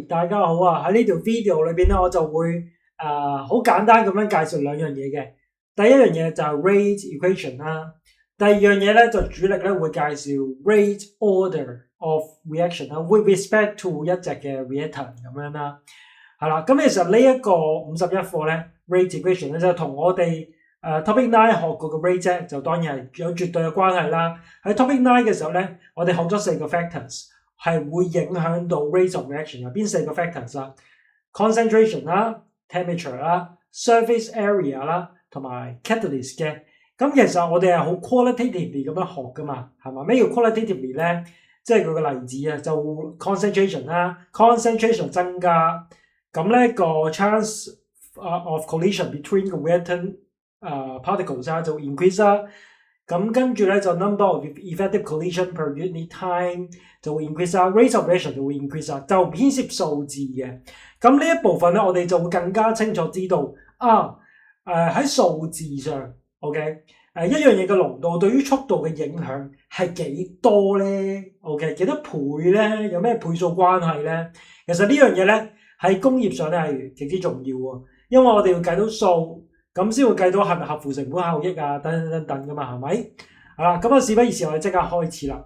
大家好啊！喺呢條 video 裏邊咧，我就會好簡單咁樣介紹兩樣嘢嘅。第一樣嘢就係 rate equation 啦，第二樣嘢咧就主力咧會介紹 rate order of reaction 啦，with respect to 一隻嘅 reactant 咁樣啦。係啦，咁其實呢一個51課咧 rate equation 咧就同我哋topic 9學過嘅 rate 啫，就當然係有絕對嘅關係啦。喺 topic 9嘅時候咧，我哋學咗4個 factors。係會影響到 rate of reaction 有邊4個 factors 啦 ？concentration 啦、temperature 啦、surface area 啦，同埋 catalyst 嘅。咁其實我哋係好 qualitatively 咁樣學噶嘛，係嘛？咩叫 qualitatively 咧？即係佢個例子啊，就 concentration 啦 ，concentration 增加，咁咧個 chance of collision between the reactant particles 啦就 increase 啦。咁跟住咧就 number of effective collision per unit time 就會 increase 啦 ，rate of reaction 就會 increase 啦，就唔牽涉數字嘅。咁呢一部分咧，我哋就會更加清楚知道喺數字上 ，OK， 一樣嘢嘅濃度對於速度嘅影響係幾多咧 ？OK， 幾多倍咧？有咩倍數關係咧？其實呢樣嘢咧喺工業上咧係極之重要喎，因為我哋要計到數。咁先會計到係咪合乎成本效益啊，等等噶嘛，係咪？好啦，咁事不宜遲，我哋即刻開始啦。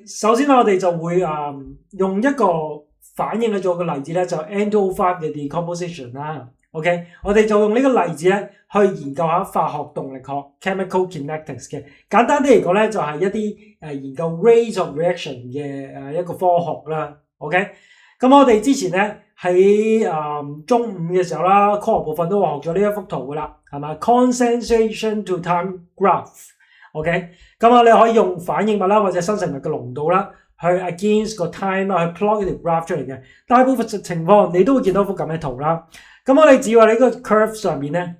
首先我哋就會用一個反應去做個例子咧，就 NO5 嘅 decomposition 啦。OK， 我哋就用呢個例子咧去研究下化學動力學 （chemical kinetics） 嘅。簡單啲嚟講咧，就係一啲研究 rate of reaction 嘅一個科學啦。OK， 咁我哋之前咧。喺中午嘅時候啦，科學部分都學咗呢一幅圖噶啦，係嘛 ？concentration to time graph，OK， 咁你可以用反應物啦，或者生成物嘅濃度啦，去 against 個 time 啦，去 plot 呢條 graph 出嚟嘅。大部分情況你都會見到幅咁嘅圖啦。咁我哋只要喺呢個 curve 上面咧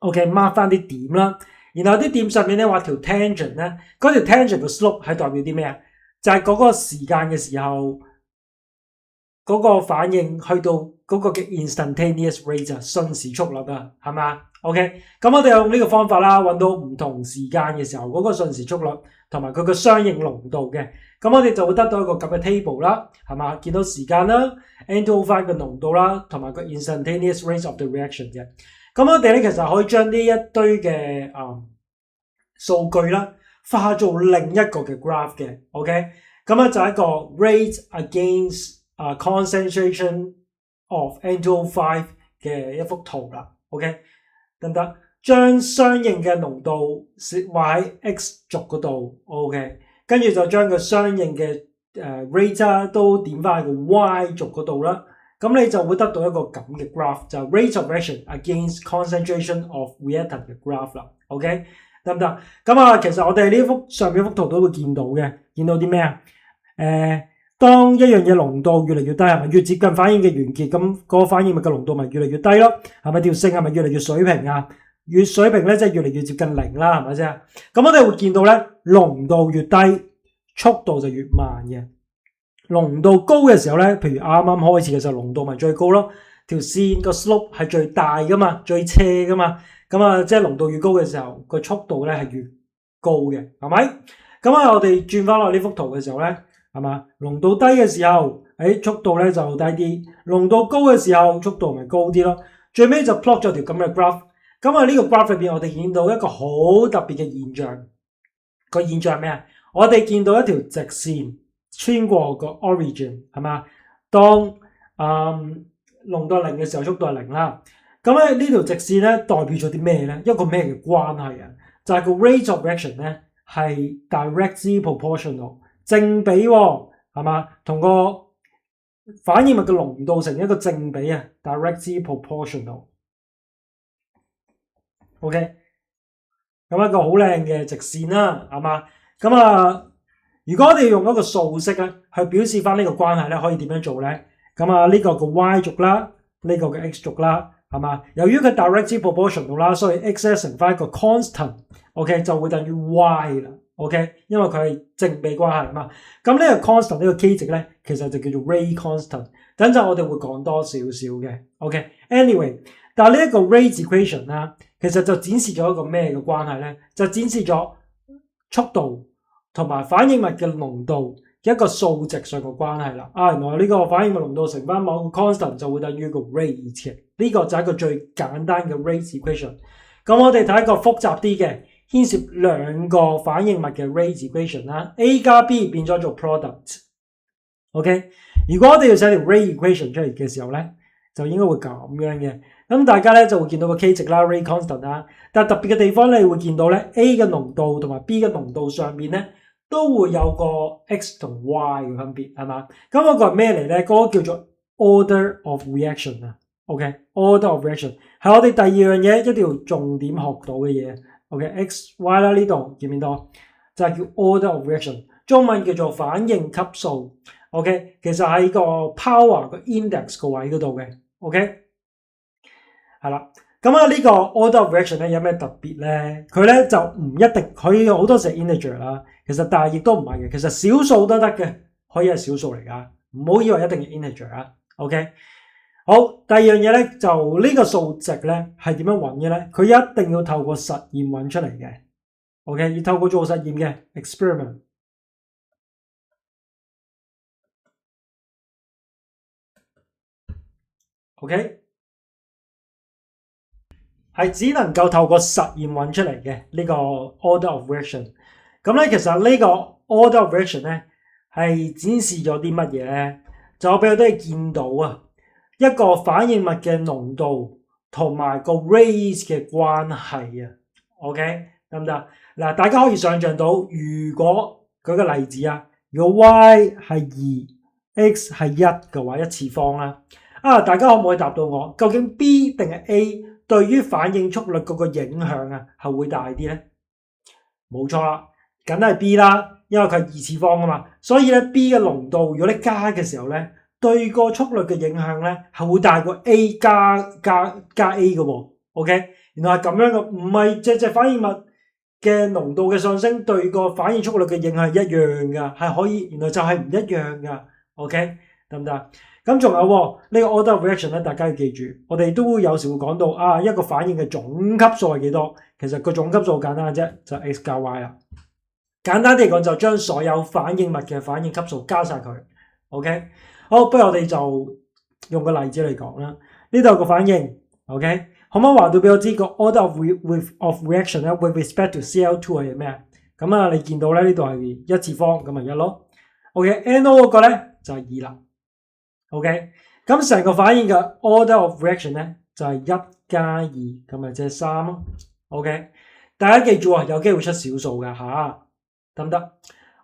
，OK mark 翻啲點啦，然後啲點上面咧畫條 tangent 咧，嗰條 tangent 嘅 slope 係代表啲咩啊？就係嗰個時間嘅時候。嗰個反應去到嗰個嘅 instantaneous rate 啊，瞬時速率啊，係嘛 ？OK， 咁我哋用呢個方法啦，揾到唔同時間嘅時候嗰個瞬時速率同埋佢個相應濃度嘅，咁我哋就會得到一個咁嘅 table 啦，係嘛？見到時間啦 ，NO5 嘅濃度啦，同埋個 instantaneous rate of the reaction 嘅。咁我哋咧其實可以將呢一堆嘅數據啦，化做另一個嘅 graph 嘅 ，OK， 咁咧就係一個 rate against concentration of NO5 嘅一幅圖啦 ，OK， 得唔得？將相應嘅濃度畫喺 X 軸嗰度 ，OK， 跟住就將個相應嘅rate 都點翻喺個 Y 軸嗰度啦，咁你就會得到一個咁嘅 graph， 就 rate of reaction against concentration of reactant 嘅 graph 啦 ，OK， 得唔得？咁其實我哋呢幅上面幅圖都會見到嘅，見到啲咩啊？當一樣嘢濃度越嚟越低，係咪越接近反應嘅完結，咁嗰個反應物嘅濃度咪越嚟越低咯？係咪條線係咪越嚟越水平啊？越水平咧，即係越嚟越接近零啦，係咪先？咁我哋會見到咧，濃度越低，速度就越慢嘅。濃度高嘅時候咧，譬如啱啱開始嘅時候，濃度咪最高咯。條線個 slope 係最大噶嘛，最斜噶嘛。咁即係濃度越高嘅時候，個速度咧係越高嘅，係咪？咁我哋轉翻落呢幅圖嘅時候咧。係嘛？濃度低嘅時候，速度咧就低啲；濃度高嘅時候，速度咪高啲咯。最尾就 plot 咗條咁嘅 graph。咁呢個 graph 裏邊，我哋見到一個好特別嘅現象。個現象係咩啊？我哋見到一條直線穿過個 origin， 係嘛？當濃度係0嘅時候，速度係0啦。咁呢條直線咧代表咗啲咩咧？一個咩嘅關係啊？就係個 rate of reaction 咧係 directly proportional。正比喎，係嘛？同個反應物嘅濃度成一個正比啊 ，directly proportional。OK， 咁一個好靚嘅直線啦，係嘛？如果我哋用一個數式咧去表示翻呢個關係咧，可以點樣做咧？呢個個 Y 軸啦，呢個嘅 X 軸啦，係嘛？由於佢 directly proportional 啦，所以 X 乘翻一個 constant，OK 就會等於 Y 啦。OK， 因為佢係正比關係啊嘛，咁呢個 constant 呢個 K 值咧，其實就叫做 rate constant。等陣我哋會講多少少嘅。OK，anyway，但係呢一個 rate equation 啦，其實就展示咗一個咩嘅關係咧？就展示咗速度同埋反應物嘅濃度一個數值上嘅關係啦。原來呢個反應物濃度乘翻某個 constant 就會等於一個 rate 嘅。呢個就係一個最簡單嘅 rate equation。咁我哋睇一個複雜啲嘅，牽涉兩個反應物嘅 rate equation 啦。A 加 B 變咗做 product。OK， 如果我哋要寫條 rate equation 出嚟嘅時候咧，就應該會咁樣嘅。咁大家咧就會見到個 K 值啦 ，rate constant 啦。但係特別嘅地方咧，你會見到咧 A 嘅濃度同埋 B 嘅濃度上面咧，都會有個 X 同 Y 嘅分別，係嘛？咁嗰個係咩嚟咧？嗰個叫做 order of reaction 啊。OK，order of reaction 係我哋第二樣嘢一定要重點學到嘅嘢。OK，X、Y 啦，呢度見唔見到？就係叫 order of reaction， 中文叫做反應級數。OK， 其實喺個 power 個 index 個位嗰度嘅。OK， 係啦。咁呢個 order of reaction 咧有咩特別咧？佢咧就唔一定，佢好多時係 integer 啦。其實但係亦都唔係嘅，其實小數都得嘅，可以係小數嚟噶，唔好以為一定係 integer 啊。OK， 好，第二樣嘢咧就呢個數值咧係點樣揾嘅咧？佢一定要透過實驗揾出嚟嘅。OK， 要透過做實驗嘅 experiment。OK， 係只能夠透過實驗揾出嚟嘅呢個 order of reaction。咁咧，其實呢個 order of reaction 咧係展示咗啲乜嘢咧？就俾我哋見到啊，一個反應物嘅濃度同埋個 rate 嘅關係啊。OK， 得唔得？嗱，大家可以想象到，如果舉個例子啊，如果 y 係2，x 係1嘅話，一次方啦。大家可唔可以答到我？究竟 B 定係 A 對於反應速率嗰個影響啊，係會大啲咧？冇錯啦，梗係 B 啦，因為佢係二次方啊嘛。所以咧 B 嘅濃度，如果你加嘅時候咧，對個速率嘅影響咧係會大過 A 加 A 嘅喎。OK， 原來係咁樣嘅，唔係隻反應物嘅濃度嘅上升對個反應速率嘅影響係一樣噶，係可以，原來就係唔一樣噶。OK， 得唔得？咁仲有呢個 order of reaction 咧，大家要記住，我哋都有時會講到一個反應嘅總級數係幾多？其實個總級數好簡單嘅啫，就 x 加 y 啦。簡單啲嚟講，就將所有反應物嘅反應級數加晒佢。OK， 好，不如我哋就用個例子嚟講啦。呢度有個反應 ，OK， 可唔可以話到俾我知個 order of reaction 咧 with respect to Cl2 係咩？咁你見到咧呢度係一次方，咁咪1咯。OK，NO 嗰個咧就係2啦。OK， 咁成個反應嘅 order of reaction 咧就係1加2，咁咪即係3咯。OK， 大家記住有機會出小數噶吓，得唔得？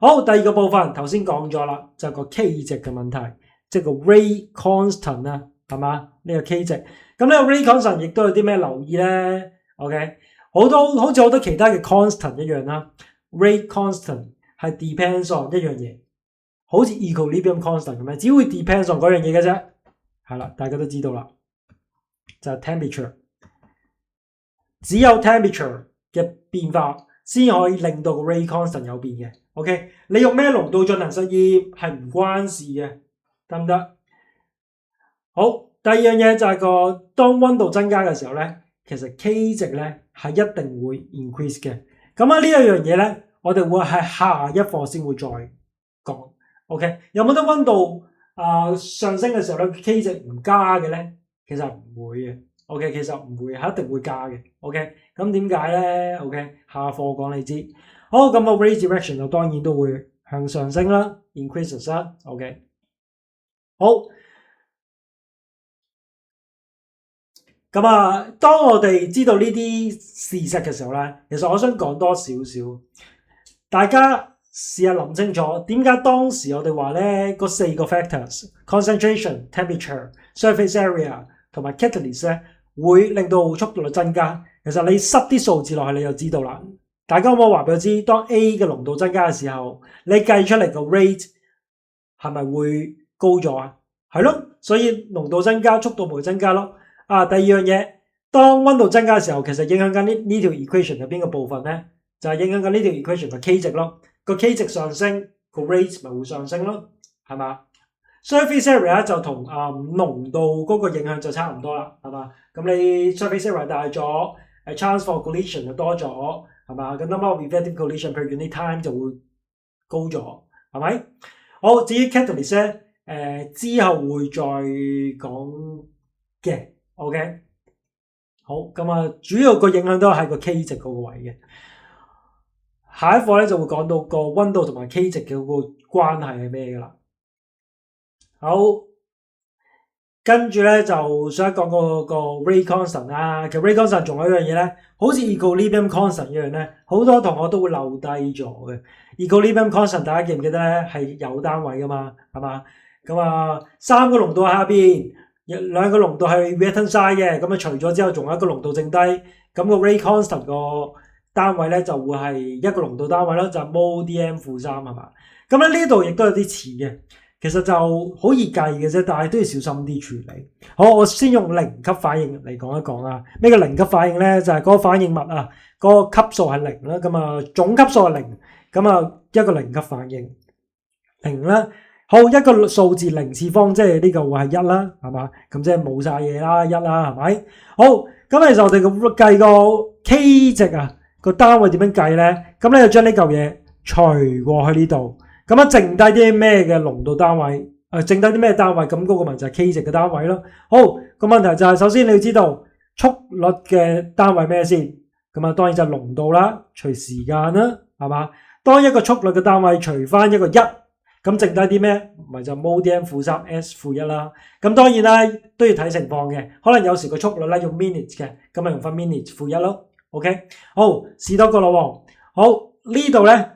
好，第二個部分頭先講咗啦，就係個 K 值嘅問題，即係個 rate constant 啦，係嘛？呢個 K 值，咁呢個 rate constant 亦都有啲咩留意咧 ？OK， 好似好多其他嘅 constant 一樣啦 ，rate constant 係 depends on 一樣嘢。好似 equilibrium constant 咁樣，只會 depends on 嗰樣嘢嘅啫。係啦，大家都知道啦，就係 temperature。只有 temperature 嘅變化先可以令到個 rate constant 有變嘅。OK， 你用咩濃度進行實驗係唔關事嘅，得唔得？好，第二樣嘢就係當溫度增加嘅時候咧，其實 K 值咧係一定會 increase 嘅。咁呢一樣嘢咧，我哋會喺下一課先會再講。OK， 有冇得溫度上升嘅時候咧 K 值唔加嘅咧？其實唔會嘅。OK， 其實唔會，係一定會加嘅。OK， 咁點解咧 ？OK， 下課講你知。好，咁個 rate direction 就當然都會向上升啦 ，increases 啦。OK， 好。咁當我哋知道呢啲事實嘅時候咧，其實我想講多少少，大家試下諗清楚，點解當時我哋話咧嗰4個 factors，concentration、temperature、surface area 同埋 catalyst 咧，會令到速度率增加。其實你塞啲數字落去，你就知道啦。大家可唔可以話俾我知，當 A 嘅濃度增加嘅時候，你計出嚟個 rate 係咪會高咗啊？係咯，所以濃度增加，速度咪會增加咯。第二樣嘢，當溫度增加嘅時候，其實影響緊呢條 equation 嘅邊個部分咧？就係影響緊呢條 equation 嘅 K 值咯。個 K 值上升，個 rate 咪會上升咯，係嘛？ surface area 就同濃度嗰個影響就差唔多啦，係嘛？咁你 surface area 大咗，chance for collision 就多咗，係嘛？咁 number of effective collision per unit time 就會高咗，係咪？好，至於 catalyst 咧，之後會再講嘅 ，OK。好，咁啊，主要個影響都係個 K 值嗰個位嘅。下一課咧就會講到個溫度同埋 K 值嘅嗰個關係係咩噶啦。好，跟住咧就想講個 Ray constant 啦。其實 Ray constant 仲有一樣嘢咧，好似 equilibrium constant 一樣咧，好多同學都會漏低咗嘅。equilibrium constant 大家記唔記得咧？係有單位噶嘛，係嘛？咁啊，3個濃度喺下邊。2個濃度係 reactant side 嘅，咁啊除咗之後仲有一個濃度剩低，咁個 Ray constant 個單位咧就會係一個濃度單位啦，就係 mol/dm-3係嘛？咁咧呢度亦都有啲似嘅，其實就好易計嘅啫，但係都要小心啲處理。好，我先用零級反應嚟講一講啊。咩叫零級反應咧？就係嗰個反應物啊，嗰個級數係0啦，咁啊總級數係0，咁啊一個零級反應0啦。好，一個數字0次方，即係呢個會係1啦，係嘛？咁即係冇晒嘢啦，1啦，係咪？好，咁其實我哋計個 K 值啊，個單位點樣計咧？咁咧就將呢嚿嘢除過去呢度，咁啊剩低啲咩嘅濃度單位？剩低啲咩單位？咁嗰個咪就係 K 值嘅單位咯。好，個問題就係首先你要知道速率嘅單位咩先？咁啊當然就係濃度啦，除時間啦，係嘛？當一個速率嘅單位除翻一個1。咁剩低啲咩？咪就 mol/dm-3 s-1 啦。咁當然啦，都要睇情況嘅。可能有時個速率咧用 minutes 嘅，咁咪用翻 minutes-1 咯。OK， 好，試多個咯喎。好，呢度咧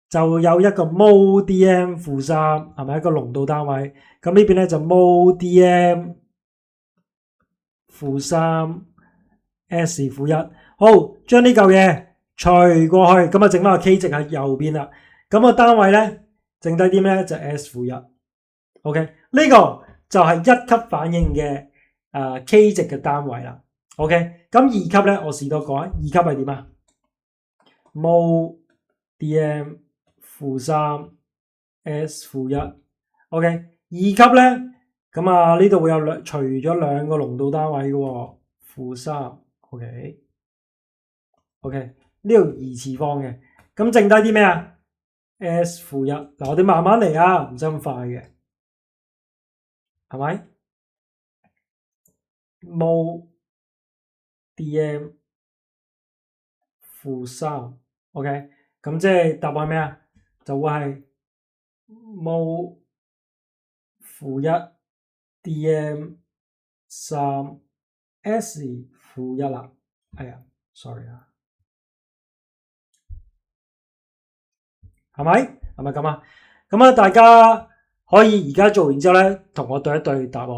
就有一個 mol/dm-3，係咪一個濃度單位？咁呢邊咧就 mol/dm-3 s-1。好，將呢嚿嘢除過去，咁啊剩翻個 K 值喺右邊啦。咁個單位咧。剩低啲咩就 S-1， OK， 呢個就係1級反應嘅K 值嘅單位啦。OK， 咁2級咧，我試多個啊。2級係點啊？ mol/dm-3 S-1， OK， 2級咧，咁啊呢度會有除咗2個濃度單位嘅喎，-3 ，OK， 呢度2次方嘅，咁剩低啲咩啊？S-1， 嗱我哋慢慢嚟啊，唔使咁快嘅，係咪？mol/dm-3 ，OK， 咁即係答案係咩啊？就會係 mol/dm-3 S-1 啦。哎呀 ，sorry 啊。係咪咁啊？咁啊，大家可以而家做完之後咧，同我對一對答案。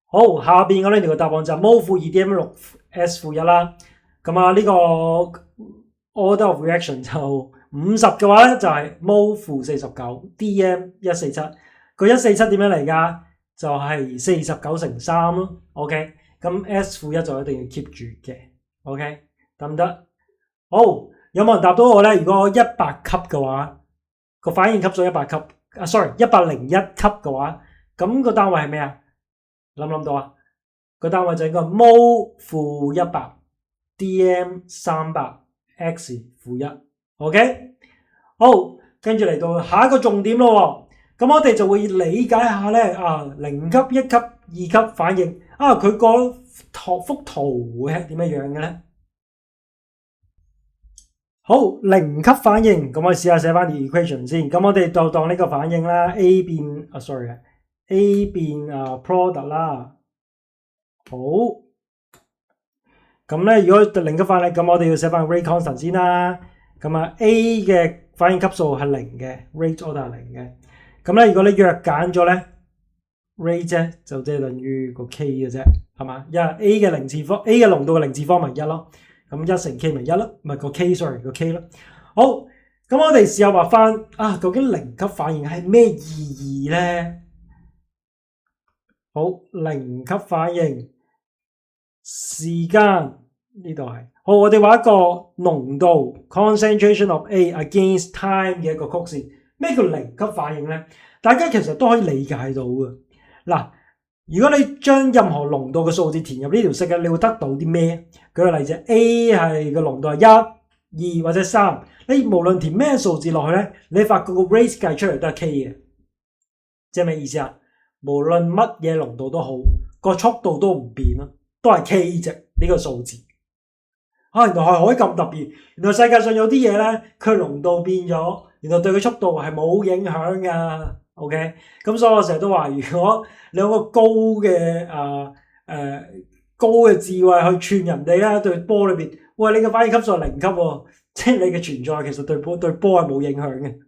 好，下邊嗰兩條嘅答案就係 mol/2 dm-6 S-1 啦。咁啊，呢個 order of reaction 就50嘅話咧，就係 mol/49 dm-147。個147點樣嚟㗎？就係49乘3咯。OK， 咁 S-1 就一定要 keep 住嘅。OK， 得唔得？好。有冇人答到我咧？如果100級嘅話，個反應級數100級，101級嘅話，咁個單位係咩啊？諗唔諗到啊？個單位就應該 mol/100 dm-300 x-1。OK， 好，跟住嚟到下一個重點咯。咁我哋就會理解下咧0級、1級、2級反應佢個幅圖會係點樣嘅咧？好，0級反應，咁我試下寫翻條 equation 先。咁我哋就當呢個反應啦 ，A 變product 啦。好，咁咧如果0級反應，咁我哋要寫翻 Ray constant 先啦。咁啊 A 嘅反應級數係0嘅 ，rate order 係0嘅。咁咧如果你約揀咗咧 ，rate 啫就即係等於個 K 嘅啫，係嘛？因為 A 嘅0次方 ，A 嘅濃度嘅0次方咪1咯。咁1乘 K 咪1咯，唔係個 K，sorry 個 K 咯。好，咁我哋試下畫翻究竟0級反應係咩意義咧？好，0級反應時間呢度係好，我哋畫一個濃度 concentration of A against time 嘅一個曲線。咩叫0級反應咧？大家其實都可以理解到嘅。嗱，如果你將任何濃度嘅數字填入呢條式嘅，你會得到啲咩？舉個例子 ，A 係個濃度係1、2或者3，你無論填咩數字落去咧，你發覺個 rate 計出嚟都係 K 嘅，即係咩意思啊？無論乜嘢濃度都好，個速度都唔變咯，都係 K 值呢個數字。原來係可以咁特別，原來世界上有啲嘢咧，佢濃度變咗，原來對佢速度係冇影響噶。OK， 咁所以我成日都話，如果你有個高嘅高嘅智慧去串人哋咧，對波裏邊，喂，你嘅反應級數係0級喎，即係你嘅存在其實對波係冇影響嘅，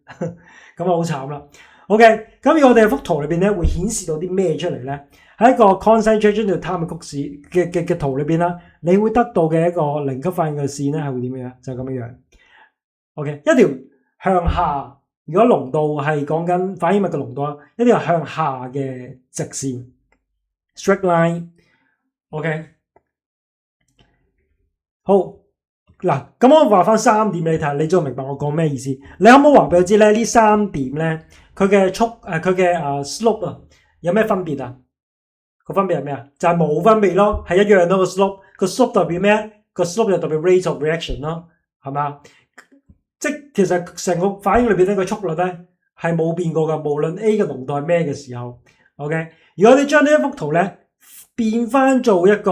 咁啊好慘啦。OK， 咁而我哋幅圖裏邊咧會顯示到啲咩出嚟咧？喺一個 concentration to time 嘅曲線嘅圖裏邊啦，你會得到嘅一個0級反應嘅線咧係會點樣？就係咁樣樣。OK， 一條向下，如果濃度係講緊反應物嘅濃度啊，一條向下嘅直線 straight line。OK， 好嗱，咁我話翻3點你睇，你就明白我講咩意思。你可唔可以話俾我知咧？呢3點咧，佢嘅slope 啊，有咩分別啊？個分別係咩啊？就係冇分別咯，係一樣咯。個 slope 代表咩？個 slope 就代表 rate of reaction 咯，係嘛？即係其實成個反應裏邊咧，個速率咧係冇變過噶，無論 A 嘅濃度係咩嘅時候。OK， 如果你將呢一幅圖咧變翻做一個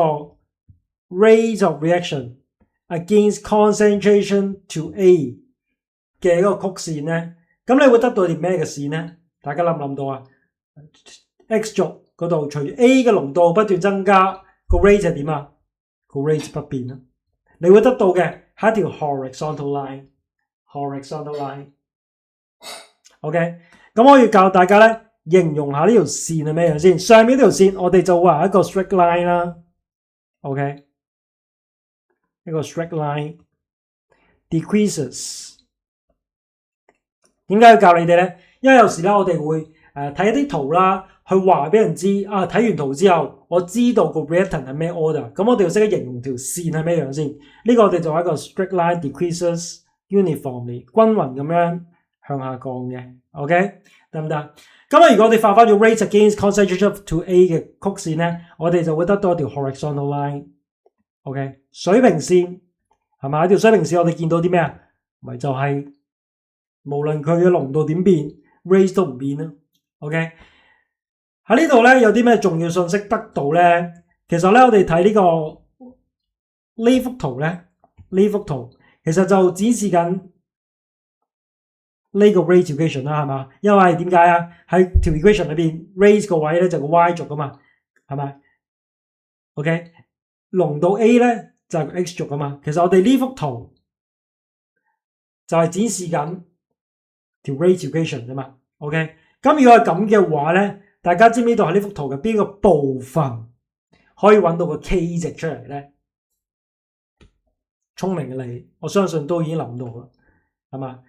rate of reaction against concentration to A 嘅一個曲線咧，咁你會得到條咩嘅線咧？大家諗唔諗到啊 ？X 軸嗰度隨住 A 嘅濃度不斷增加，個 rate 係點啊？個 rate 不變啦。你會得到嘅係一條 horizontal line。horizontal line。OK， 咁我要教大家咧形容下呢條線係咩樣先。上面呢條線我哋就話一個 straight line 啦。OK， 一個 straight line decreases。點解要教你哋咧？因為有時咧我哋會睇一啲圖啦，去話俾人知啊。睇完圖之後，我知道個 reactant 係咩 order， 咁我哋要識得形容條線係咩樣先。呢個我哋就係一個 straight line decreases uniformly 均勻咁樣向下降嘅。OK， 得唔得？咁如果我哋畫翻咗 rate against concentration to A 嘅曲線咧，我哋就會得到一條 horizontal line。OK， 水平線係嘛？條水平線我哋見到啲咩啊？咪就係無論佢嘅濃度點變 ，rate 都唔變啦。OK， 喺呢度咧有啲咩重要信息得到咧？其實咧我哋睇呢幅圖咧，呢幅圖其實就展示緊呢個 rate equation 啦，係嘛？因為點解啊？喺條 equation 裏邊 rate 個位咧就個 y 軸噶嘛，係咪 ？OK， 濃度 A 咧就係個 x 軸噶嘛。其實我哋呢幅圖就係展示緊條 rate equation 啫嘛。OK， 咁如果係咁嘅話咧，大家知唔知道喺呢幅圖嘅邊個部分可以揾到個 K 值出嚟咧？聰明嘅你，我相信都已經諗到啦，係嘛？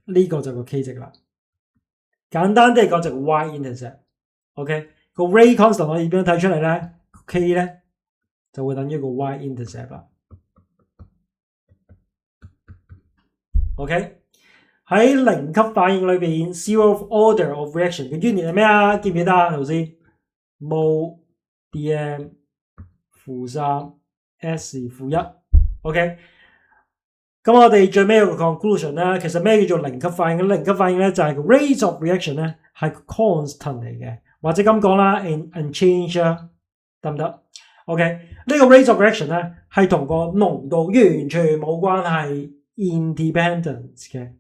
呢個就個 K 值啦。簡單啲嚟講就個 Y intercept。OK， 個 rate constant 我哋點樣睇出嚟咧 ？K 咧就會等於個 Y intercept 啦。OK， 喺0級反應裏邊 ，zero order of reaction 嘅 unit 係咩啊？記唔記得啊？頭先 mol dm -3 s-1。OK， 咁我哋最尾有個 conclusion 啦。其實咩叫做0級反應？0級反應咧就係個 rate of reaction 咧係 constant 嚟嘅，或者咁講啦 ，unchanged 啦，得唔得 ？OK， 呢個 rate of reaction 咧係同個濃度完全冇關係 ，independent 嘅。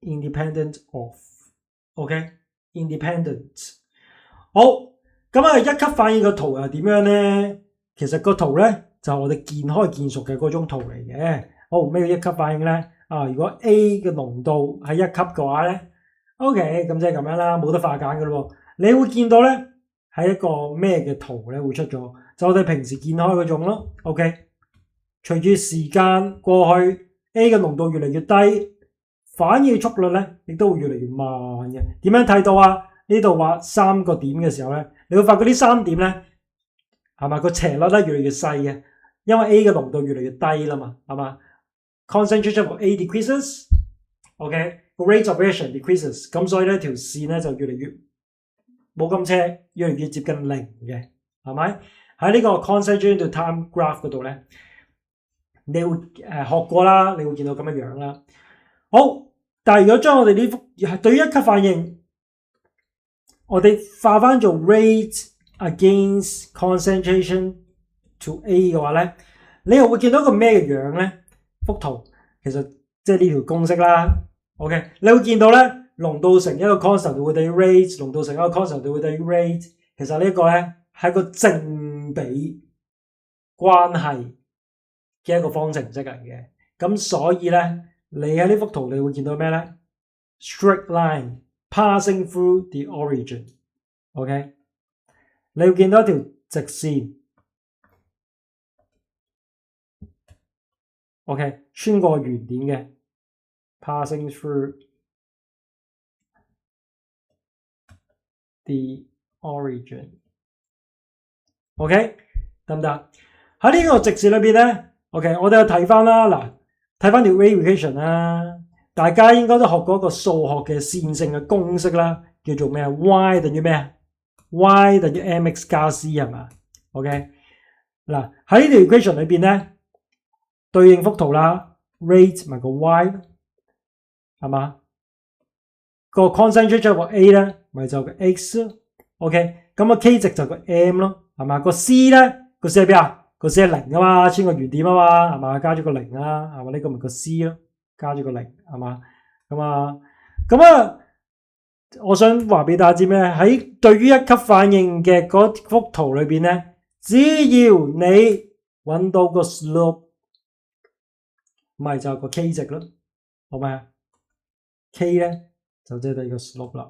independent of。OK，independent。好，咁啊，1級反應嘅圖又點樣咧？其實個圖咧就係我哋見開見熟嘅嗰種圖嚟嘅。好，咩叫1級反應咧？如果 A 嘅濃度係1級嘅話咧 ，OK， 咁即係咁樣啦，冇得化簡嘅咯。你會見到咧係一個咩嘅圖咧會出咗？就我哋平時見開嗰種咯。OK， 隨住時間過去 ，A 嘅濃度越嚟越低。反應速率咧，亦都會越嚟越慢嘅。點樣睇到啊？呢度畫3個點嘅時候咧，你會發覺呢3點咧，係嘛，個斜率咧越嚟越細嘅，因為 A 嘅濃度越嚟越低啦嘛，係嘛 ？Concentration of A decreases，OK， 個 rate of reaction decreases， 咁所以咧條線咧就越嚟越冇咁斜，越嚟越接近0嘅。係咪？喺呢個 concentration to time graph 嗰度咧，你會學過啦，你會見到咁樣樣啦。好，但係如果將我哋呢幅對於一級反應，我哋化翻做 rate against concentration to A 嘅話咧，你又會見到一個咩嘅樣咧？幅圖其實即係呢條公式啦。OK， 你會見到咧，濃度乘一個 constant 會等於 rate， 濃度乘一個 constant 會等於 rate。其實呢個咧係個正比關係嘅一個方程式嚟嘅。咁所以咧，你喺呢幅圖你會見到咩咧 ？Straight line passing through the origin。OK， 你會見到一條直線。OK， 穿過原點嘅 passing through the origin。OK， 得唔得？喺呢個直線裏邊咧 ，OK， 我哋又睇翻啦，嗱，睇翻條 rate equation 啦，大家應該都學過一個數學嘅線性嘅公式啦，叫做咩 ？Y 等於咩啊 ？Y 等於 mx 加 c 係嘛 ？OK， 嗱喺呢條 equation 裏邊咧。對應幅圖啦 ，rate 咪個 y 係嘛？個 concentration 個 A 咧，咪就個 x。OK， 咁個 K 值就個 m 咯，係嘛？個 C 咧，個 C 喺邊啊？個 C 係零啊嘛，穿個原點啊嘛，係嘛？加咗個零啦，係嘛？呢個咪個 C 咯，加咗個零係嘛？咁啊，我想話俾大家知咩？喺對於一級反應嘅嗰幅圖裏邊咧，只要你揾到個 slope。咪就係個 K 值咯，好咪啊 ？K 咧就即係第個 slope 啦。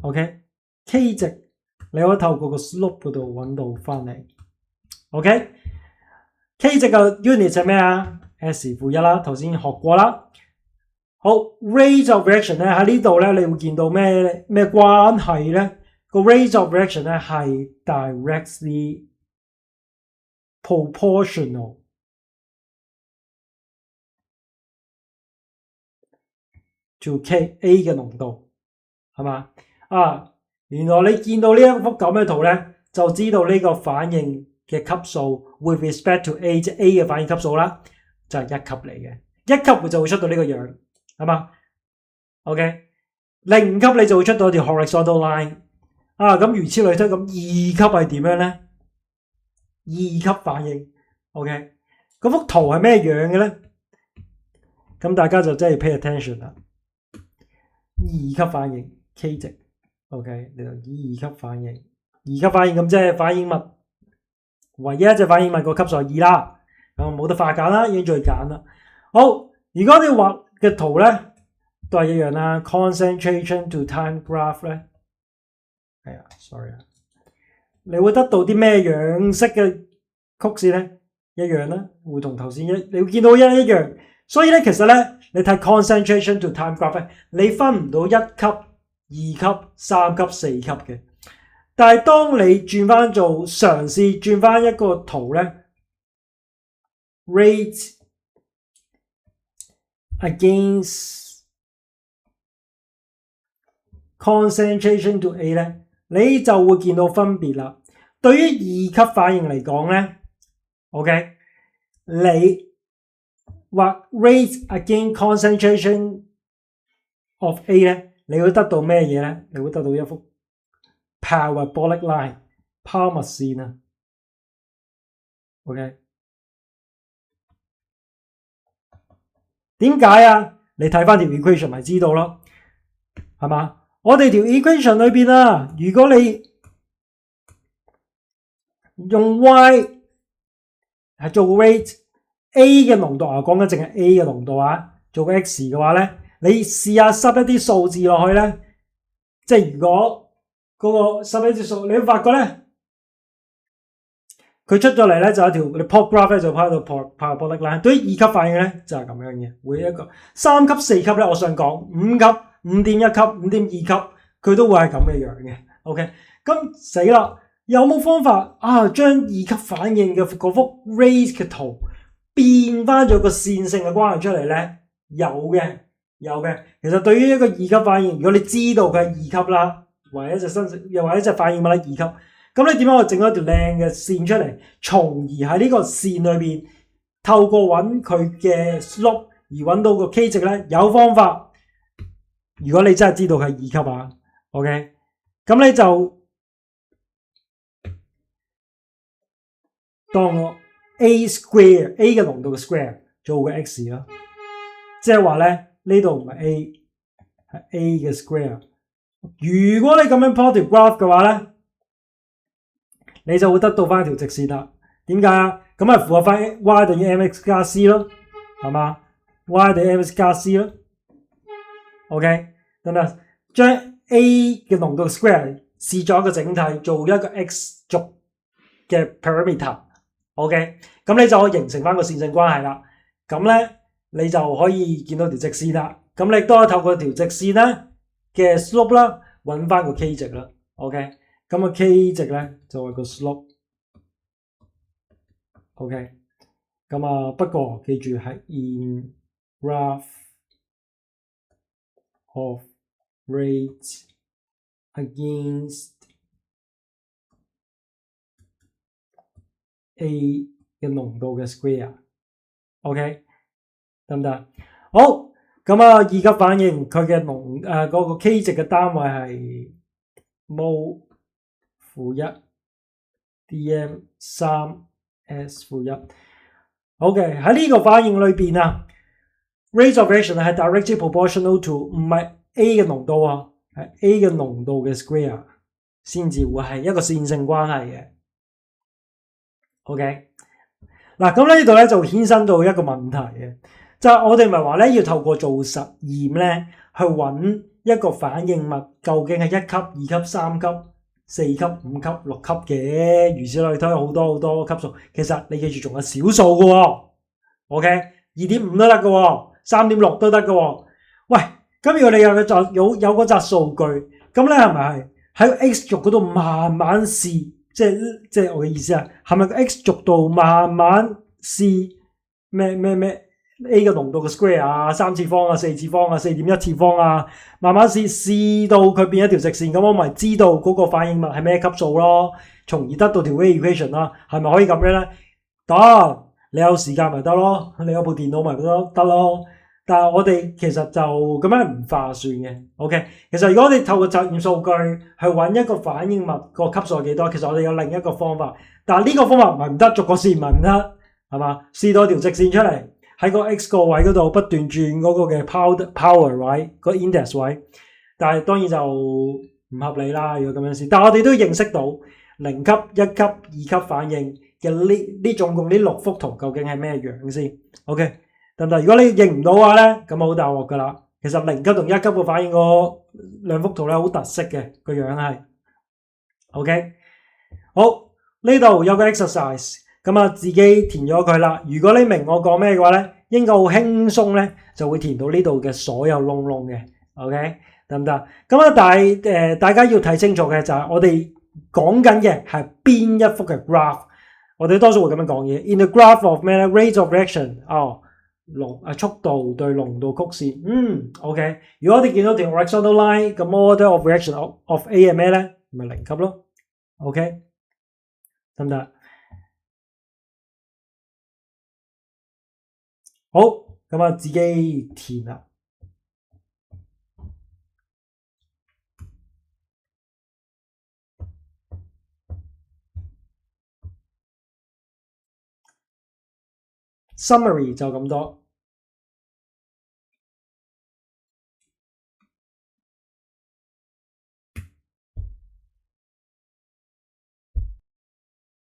OK，K 值你可以透過個 slope 嗰度揾到翻嚟。OK，K 值嘅 unit 係咩啊 ？S-1 啦，頭先學過啦。好 ，rate of reaction 咧喺呢度咧，你會見到咩關係咧？個 rate of reaction 咧係 directly proportional to K A 嘅濃度係嘛？原來你見到呢一幅咁嘅圖咧，就知道呢個反應嘅級數 with respect to A， 即係 A 嘅反應級數啦，就係1級嚟嘅。1級就會出到呢個樣，係嘛 ？OK， 0級你就會出到條 horizontal line。咁如此類推，咁2級係點樣咧？2級反應 ，OK， 嗰幅圖係咩樣嘅咧？咁大家就真係 pay attention 啦。2級反應 K 值 ，OK， 你就2級反應，2級反應咁即係反應物，唯一一隻反應物個級數係2啦，咁冇得化簡啦，已經最揀啦。好，如果你畫嘅圖咧都係一樣啦 ，concentration to time graph 咧，sorry 啊，你會得到啲咩樣式嘅曲線咧？一樣啦，會同頭先你會見到一樣。所以咧，其實咧，你睇 concentration to time graph 咧，你分唔到1級、2級、3級、4級嘅。但係當你轉翻做嘗試轉翻一個圖咧 ，rate against concentration to A 咧，你就會見到分別啦。對於2級反應嚟講咧 ，OK， 你或 rate against concentration of A 咧，你會得到咩嘢咧？你會得到一幅 parabolic line 拋物線啊。OK， 點解啊？你睇翻條 equation 咪知道咯，係嘛？我哋條 equation 裏邊啊，如果你用 y 係做 rate。A 嘅濃度講緊淨係 A 嘅濃度做個 X 嘅話咧，你試下塞一啲數字落去咧，即係如果嗰個塞一啲數，你會發覺咧，佢出咗嚟咧就有條你 plot graph 咧就拋到 parabolic line。對於2級反應咧就係咁樣嘅，每一個3級、4級咧，我想講5級、5.1級、5.2級，佢都會係咁嘅樣嘅。OK， 咁死啦，有冇方法將2級反應嘅嗰幅 rate 嘅圖變翻咗個線性嘅關係出嚟咧？有嘅。其實對於一個2級反應，如果你知道佢係2級啦，或者一隻反應物咧2級，咁咁你點樣去整一條靚嘅線出嚟，從而喺呢個線裏邊透過揾佢嘅 slope 而揾到個 K 值咧？有方法。如果你真係知道係2級啊 ，OK， 咁你就當我 A square A 嘅濃度嘅 square 做個 x 啦，即係話咧呢度唔係 A 係 A 嘅 square。如果你咁樣 plot 條 graph 嘅話咧，你就會得到翻一條直線啦。點解啊？咁咪符合翻 y 等於 mx 加 c 咯，係嘛 ？y 等於 mx 加 c 咯。OK， 等等，將 A 嘅濃度 square 視作一個整體，做一個 x 軸嘅 parameter。OK， 咁你就可以形成翻個線性關係啦。咁咧，你就可以見到條直線啦。咁你都可以透過條直線咧嘅 slope 啦，揾翻個 K 值啦。OK， 咁個 K 值咧就係個 slope。OK， 咁啊，不過記住係 in graph of rate against A 嘅濃度嘅 square。OK， 得唔得？好，咁啊，二級反應佢嘅嗰個 K 值嘅單位係 mol-1 dm 3s-1。OK， 喺呢個反應裏邊啊 ，rate of reaction 係 directly proportional to 唔係 A 嘅濃度啊，係 A 嘅濃度嘅 square 先至會係一個線性關係嘅。OK， 嗱咁呢度咧就衍生到一個問題嘅，就係我哋咪話咧要透過做實驗咧去揾一個反應物究竟係1級、2級、3級、4級、5級、6級嘅，如此類推，好多好多級數。其實你記住仲有小數嘅喎 ，OK， 2.5 都得嘅喎， 3.6 都得嘅喎。喂，咁如果你有嗰紮數據，咁咧係咪喺 X 軸嗰度慢慢試？即係我嘅意思啊，係咪個 X 軸度慢慢試咩 A 嘅濃度嘅 square 啊、3次方啊、4次方啊、4.1次方啊，慢慢試到佢變一條直線，咁我咪知道嗰個反應物係咩級數咯，從而得到條 wave equation 啦，係咪可以咁樣咧？得，你有時間咪得咯，你有部電腦咪得咯。但係我哋其實就咁樣唔划算嘅 ，OK？ 其實如果我哋透過實驗數據去揾一個反應物個級數係幾多，其實我哋有另一個方法，但係呢個方法唔係唔得，逐個試唔係唔得，係嘛？試到條直線出嚟喺個 x 個位嗰度不斷轉嗰個嘅 power 位，個 index 位，但係當然就唔合理啦。如果咁樣試，但係我哋都認識到0級、1級、2級反應嘅呢總共呢6幅圖究竟係咩樣先 ？OK？得唔得？如果你認唔到嘅話咧，咁好大鑊噶啦。其實0級同1級嘅反應個兩幅圖咧好特色嘅個樣係 ，OK。好，呢度有個 exercise，咁啊自己填咗佢啦。如果你明我講咩嘅話咧，應該好輕鬆咧就會填到呢度嘅所有窿窿嘅 ，OK， 得唔得？咁啊大家要睇清楚嘅就係我哋講緊嘅係邊一幅嘅 graph， 我哋多數會咁樣講嘢。In the graph of 咩咧 rate of reaction 速度對濃度曲線，OK。如果我哋見到條 horizontal line 咁 order of reaction of A 係咩咧？咪0級咯 ，OK， 得唔得？好，咁啊自己填啦。Summary 就咁多。